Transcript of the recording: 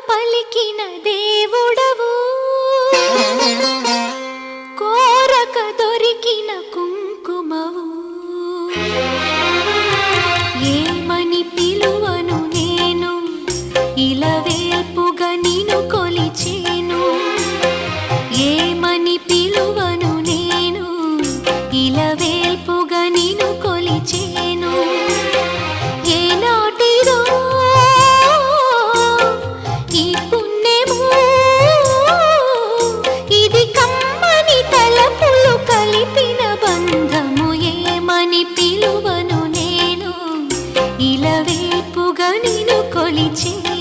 పలికిన దేవుడవు, కోరక దొరికిన కుంకుమవు. ఏమని పిలువను నేను, ఇలవేల్పుగా నిన్ను కొలిచేను. ఏమని పిలువను నేను, ఇలవేల్పుగా నిన్ను కొలిచేను. ఏనాటిదో ఈ పుణ్యము, ఇది కమ్మని తలపులు కలిపిన బంధము. ఏమని పిలువను నేను, ఇలవేల్పుగా నిన్ను కొలిచేను.